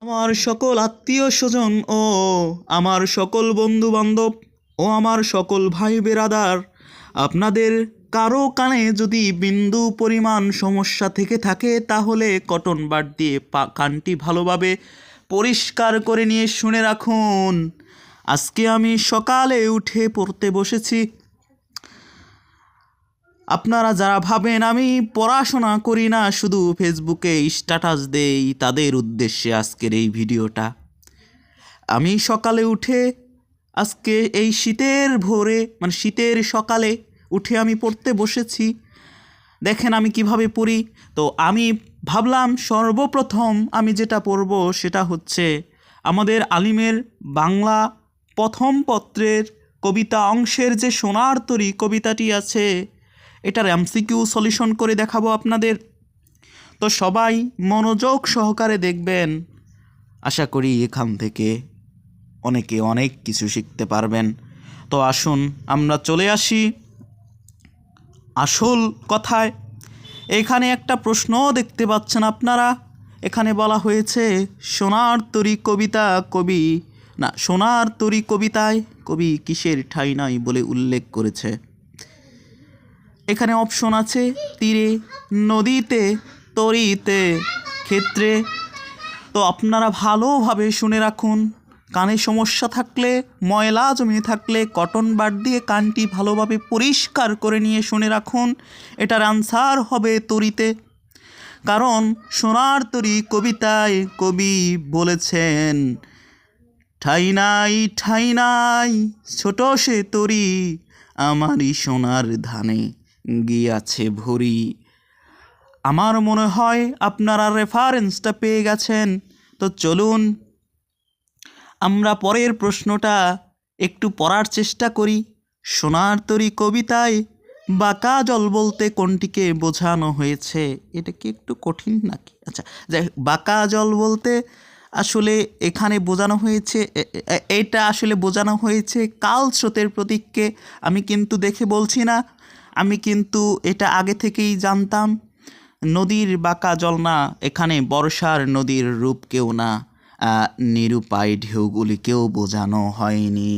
আমার সকল আত্মীয় স্বজন ও আমার সকল বন্ধু বান্ধব ও আমার সকল ভাই বেরাদার, আপনাদের কারো কানে যদি বিন্দু পরিমাণ সমস্যা থেকে থাকে তাহলে কটন বাড দিয়ে কানটি ভালোভাবে পরিষ্কার করে নিয়ে শুনে রাখুন। আজকে আমি সকালে উঠে পড়তে বসেছি। আপনারা যারা ভাবেন আমি পড়াশোনা করি না, শুধু ফেসবুকে স্ট্যাটাস দেই, তাদের উদ্দেশ্যে আজকের এই ভিডিওটা। আমি সকালে উঠে আজকে এই শীতের ভোরে শীতের সকালে উঠে আমি পড়তে বসেছি। দেখেন আমি কিভাবে পড়ি। তো আমি ভাবলাম সর্বপ্রথম আমি যেটা পড়ব সেটা হচ্ছে আমাদের আলিমের বাংলা প্রথম পত্রের কবিতা অংশের যে সোনার তরী কবিতাটি আছে, এটার এমসিকিউ সলিউশন করে দেখাবো আপনাদের। তো সবাই মনোযোগ সহকারে দেখবেন, আশা করি এখান থেকে অনেকে অনেক কিছু শিখতে পারবেন। তো আসুন আমরা চলে আসি আসল কথায়। এখানে একটা প্রশ্ন দেখতে পাচ্ছেন আপনারা। এখানে বলা হয়েছে সোনার তরী কবিতা সোনার তরী কবিতায় কবি কিসের ঠাঁই নাই বলে উল্লেখ করেছে। এখানে অপশন আছে তীরে, নদীতে, তরীতে, ক্ষেত্রে। তো আপনারা ভালোভাবে শুনে রাখুন। কানে সমস্যা থাকলে, ময়লা জমে থাকলে কটন বাড দিয়ে কানটি ভালোভাবে পরিষ্কার করে নিয়ে শুনে রাখুন। এটার আনসার হবে তরীতে। কারণ সোনার তরী কবিতায় কবি বলেছেন, ঠাই নাই ঠাই নাই ছোট সে তরী, আমারই সোনার ধানে গিয়াছে ভরি। আমার মনে হয় আপনারা রেফারেন্সটা পেয়ে গেছেন। তো চলুন আমরা পরের প্রশ্নটা একটু পড়ার চেষ্টা করি। সোনার তরী কবিতায় বাঁকা জল বলতে কোনটিকে বোঝানো হয়েছে? এটা কি একটু কঠিন নাকি? আচ্ছা, যাই, বাঁকা জল বলতে আসলে এখানে বোঝানো হয়েছে, এটা আসলে বোঝানো হয়েছে কালস্রোতের প্রতীককে। আমি কিন্তু দেখে বলছি না, আমি কিন্তু এটা আগে থেকেই জানতাম। নদীর বাঁকা জল না, এখানে বর্ষার নদীর রূপকেও না, নিরুপায় ঢেউগুলিকেও বোঝানো হয়নি।